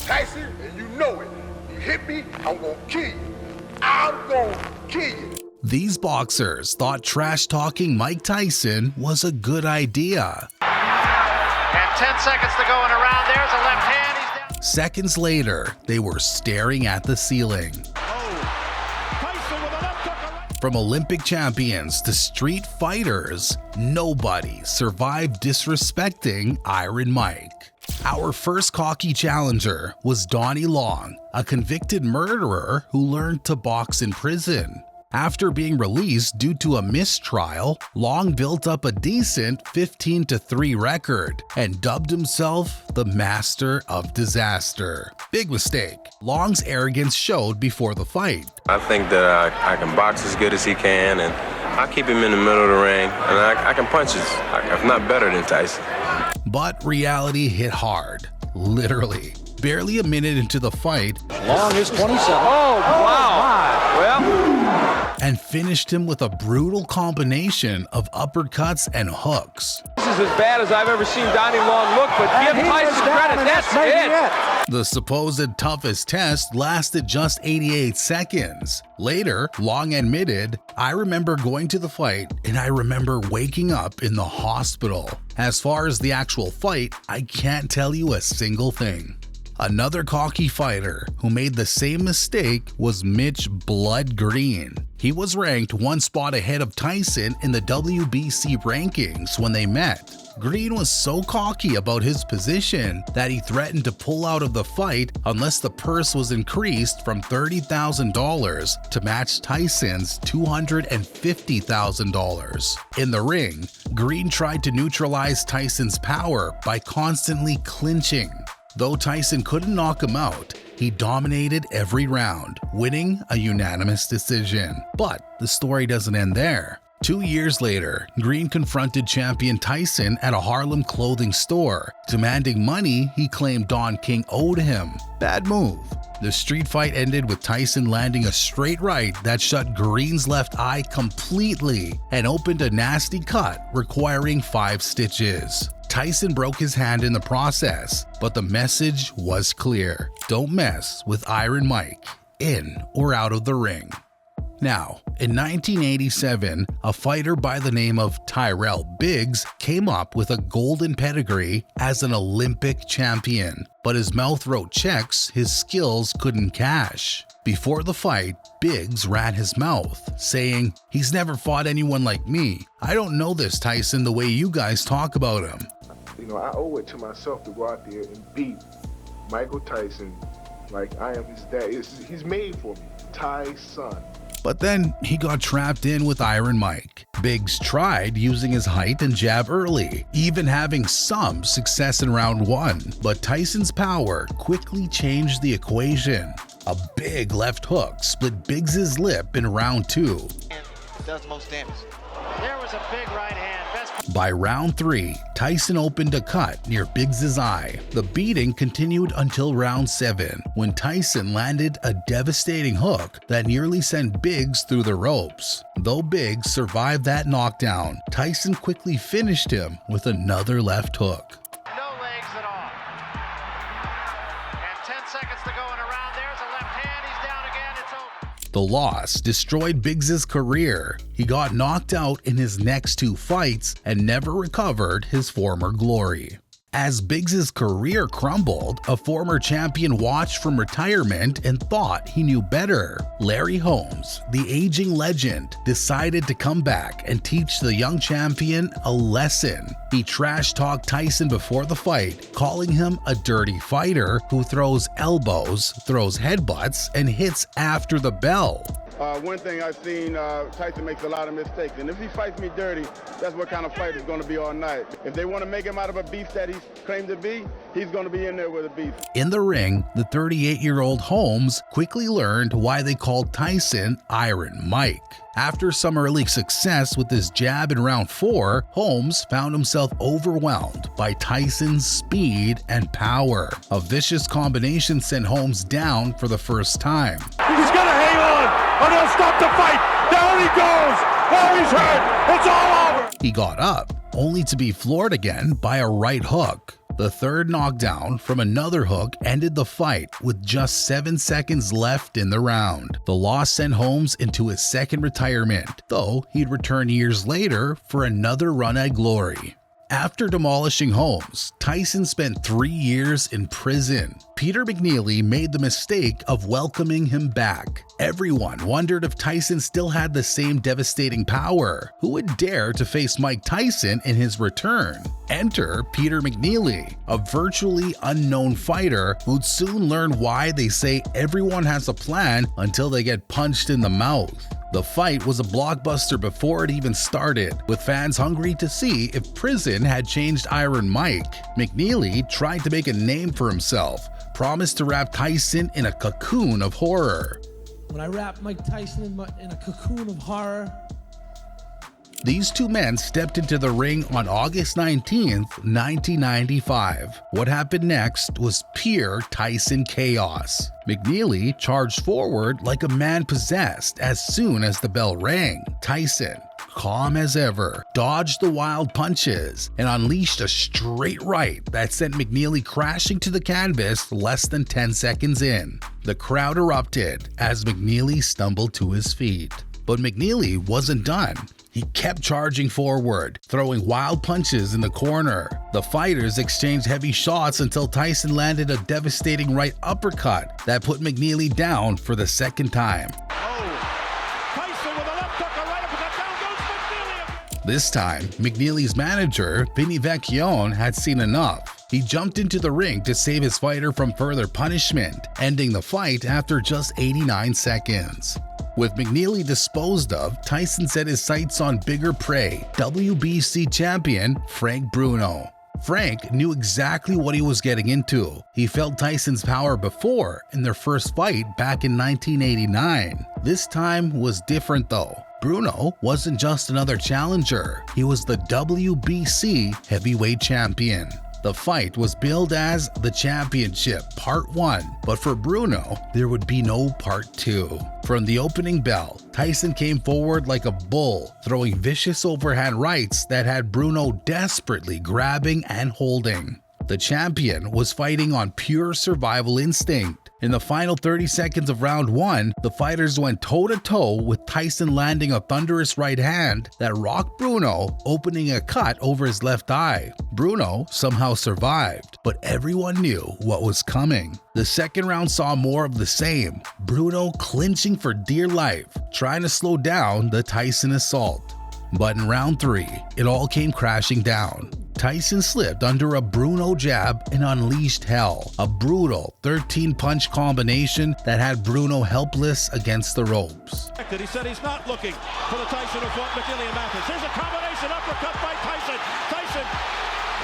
Tyson, and you know it. You hit me, I'm gonna kill you. I'm gonna kill you. These boxers thought trash-talking Mike Tyson was a good idea. And 10 seconds to go in a round. There's a left hand. He's down. Seconds later, they were staring at the ceiling. From Olympic champions to street fighters, nobody survived disrespecting Iron Mike. Our first cocky challenger was Donnie Long, a convicted murderer who learned to box in prison. After being released due to a mistrial, Long built up a decent 15-3 record and dubbed himself the Master of Disaster. Big mistake. Long's arrogance showed before the fight. I think that I can box as good as he can, and I keep him in the middle of the ring, and I can punch if not better than Tyson. But reality hit hard, literally. Barely a minute into the fight, Long is 27. Oh, wow. Well, and finished him with a brutal combination of uppercuts and hooks. this is as bad as I've ever seen Donnie Long look, but give Tyson credit, that's it. The supposed toughest test lasted just 88 seconds. Later, Long admitted, "I remember going to the fight and I remember waking up in the hospital. As far as the actual fight, I can't tell you a single thing." Another cocky fighter who made the same mistake was Mitch "Blood" Green. He was ranked one spot ahead of Tyson in the WBC rankings when they met. Green was so cocky about his position that he threatened to pull out of the fight unless the purse was increased from $30,000 to match Tyson's $250,000. In the ring, Green tried to neutralize Tyson's power by constantly clinching. Though Tyson couldn't knock him out, he dominated every round, winning a unanimous decision. But the story doesn't end there. 2 years later, Green confronted champion Tyson at a Harlem clothing store, demanding money he claimed Don King owed him. Bad move. The street fight ended with Tyson landing a straight right that shut Green's left eye completely and opened a nasty cut requiring 5 stitches. Tyson broke his hand in the process, but the message was clear. Don't mess with Iron Mike, in or out of the ring. Now, in 1987, a fighter by the name of Tyrell Biggs came up with a golden pedigree as an Olympic champion, but his mouth wrote checks his skills couldn't cash. Before the fight, Biggs ran his mouth, saying, "He's never fought anyone like me. I don't know this Tyson the way you guys talk about him." You know, I owe it to myself to go out there and beat Michael Tyson like I am his dad. He's made for me. Tyson. But then he got trapped in with Iron Mike. Biggs tried using his height and jab early, even having some success in round 1. But Tyson's power quickly changed the equation. A big left hook split Biggs' lip in round 2. It does most damage. There was a big right hand. By round 3, Tyson opened a cut near Biggs' eye. The beating continued until round 7, when Tyson landed a devastating hook that nearly sent Biggs through the ropes. Though Biggs survived that knockdown, Tyson quickly finished him with another left hook. No legs at all. And 10 seconds to go in a round. There's a left hand. He's down again. It's over. The loss destroyed Biggs' career. He got knocked out in his next 2 fights and never recovered his former glory. As Biggs' career crumbled, a former champion watched from retirement and thought he knew better. Larry Holmes, the aging legend, decided to come back and teach the young champion a lesson. He trash-talked Tyson before the fight, calling him a dirty fighter who throws elbows, throws headbutts, and hits after the bell. One thing I've seen, Tyson makes a lot of mistakes, and if he fights me dirty, that's what kind of fight he's going to be all night. If they want to make him out of a beast that he's claimed to be, he's going to be in there with a beast. In the ring, the 38-year-old Holmes quickly learned why they called Tyson Iron Mike. After some early success with his jab in round 4, Holmes found himself overwhelmed by Tyson's speed and power. A vicious combination sent Holmes down for the first time. He's gonna hang on, or they'll stop the fight. Down he goes. Oh, he's hurt. It's all over. He got up, only to be floored again by a right hook. The third knockdown from another hook ended the fight with just 7 seconds left in the round. The loss sent Holmes into his second retirement, though he'd return years later for another run at glory. After demolishing Holmes, Tyson spent 3 years in prison. Peter McNeely made the mistake of welcoming him back. Everyone wondered if Tyson still had the same devastating power. Who would dare to face Mike Tyson in his return? Enter Peter McNeely, a virtually unknown fighter who'd soon learn why they say everyone has a plan until they get punched in the mouth. The fight was a blockbuster before it even started, with fans hungry to see if prison had changed Iron Mike. McNeely tried to make a name for himself, promised to wrap Tyson in a cocoon of horror. When I wrapped Mike Tyson in a cocoon of horror. These two men stepped into the ring on August 19th, 1995. What happened next was pure Tyson chaos. McNeely charged forward like a man possessed as soon as the bell rang. Tyson, calm as ever, dodged the wild punches and unleashed a straight right that sent McNeely crashing to the canvas less than 10 seconds in. The crowd erupted as McNeely stumbled to his feet. But McNeely wasn't done. He kept charging forward, throwing wild punches in the corner. The fighters exchanged heavy shots until Tyson landed a devastating right uppercut that put McNeely down for the second time. Tyson with a left hook, a right uppercut, down goes McNeely. This time, McNeely's manager, Vinny Vecchione, had seen enough. He jumped into the ring to save his fighter from further punishment, ending the fight after just 89 seconds. With McNeely disposed of, Tyson set his sights on bigger prey, WBC champion Frank Bruno. Frank knew exactly what he was getting into. He felt Tyson's power before in their first fight back in 1989. This time was different though. Bruno wasn't just another challenger, he was the WBC heavyweight champion. The fight was billed as the Championship Part 1, but for Bruno, there would be no Part 2. From the opening bell, Tyson came forward like a bull, throwing vicious overhand rights that had Bruno desperately grabbing and holding. The champion was fighting on pure survival instinct. In the final 30 seconds of round 1, the fighters went toe-to-toe with Tyson landing a thunderous right hand that rocked Bruno, opening a cut over his left eye. Bruno somehow survived, but everyone knew what was coming. The second round saw more of the same, Bruno clinching for dear life, trying to slow down the Tyson assault. But in round 3, it all came crashing down. Tyson slipped under a Bruno jab and unleashed hell, a brutal 13-punch combination that had Bruno helpless against the ropes. He said he's not looking for the Tyson who fought McNeely and Mathis. Here's a combination uppercut by Tyson. Tyson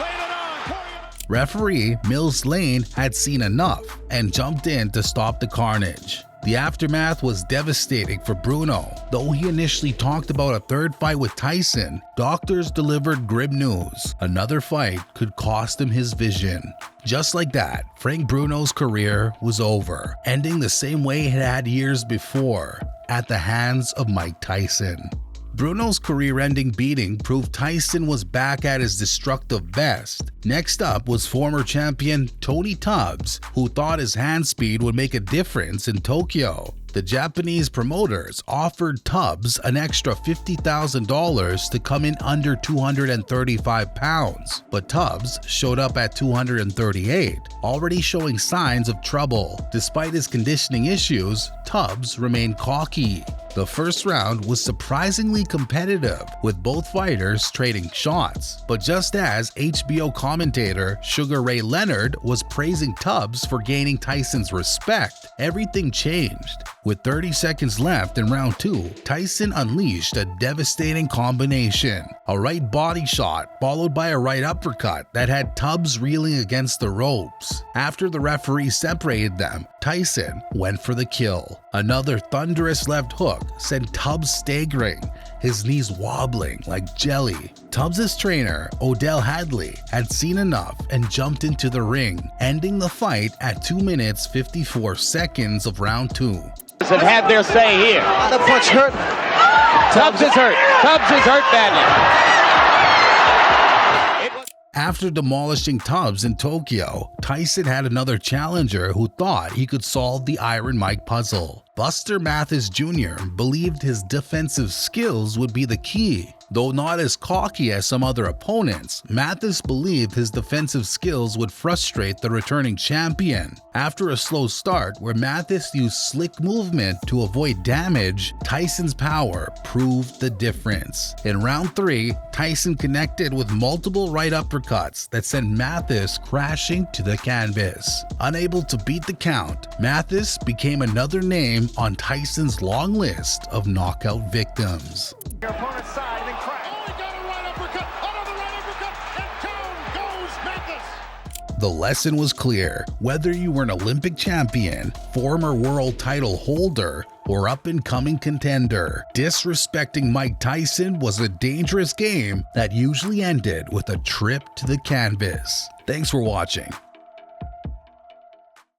laying it on, pouring it on. Referee Mills Lane had seen enough and jumped in to stop the carnage. The aftermath was devastating for Bruno. Though he initially talked about a third fight with Tyson, doctors delivered grim news. Another fight could cost him his vision. Just like that, Frank Bruno's career was over, ending the same way it had years before, at the hands of Mike Tyson. Bruno's career-ending beating proved Tyson was back at his destructive best. Next up was former champion Tony Tubbs, who thought his hand speed would make a difference in Tokyo. The Japanese promoters offered Tubbs an extra $50,000 to come in under 235 pounds, but Tubbs showed up at 238, already showing signs of trouble. Despite his conditioning issues, Tubbs remained cocky. The first round was surprisingly competitive, with both fighters trading shots. But just as HBO commentator Sugar Ray Leonard was praising Tubbs for gaining Tyson's respect, everything changed. With 30 seconds left in round 2, Tyson unleashed a devastating combination. A right body shot followed by a right uppercut that had Tubbs reeling against the ropes. After the referee separated them, Tyson went for the kill. Another thunderous left hook sent Tubbs staggering, his knees wobbling like jelly. Tubbs' trainer, Odell Hadley, had seen enough and jumped into the ring, ending the fight at 2 minutes 54 seconds of round 2. Have had their say here. The punch hurt. Tubbs is hurt. Tubbs is hurt badly. After demolishing Tubbs in Tokyo, Tyson had another challenger who thought he could solve the Iron Mike puzzle. Buster Mathis Jr. believed his defensive skills would be the key. Though not as cocky as some other opponents, Mathis believed his defensive skills would frustrate the returning champion. After a slow start where Mathis used slick movement to avoid damage, Tyson's power proved the difference. In round 3, Tyson connected with multiple right uppercuts that sent Mathis crashing to the canvas. Unable to beat the count, Mathis became another name on Tyson's long list of knockout victims. Your opponent's side and crack. Oh, he got a right uppercut, another right uppercut, and down goes Mathis. The lesson was clear. Whether you were an Olympic champion, former world title holder, or up-and-coming contender, disrespecting Mike Tyson was a dangerous game that usually ended with a trip to the canvas. Thanks for watching.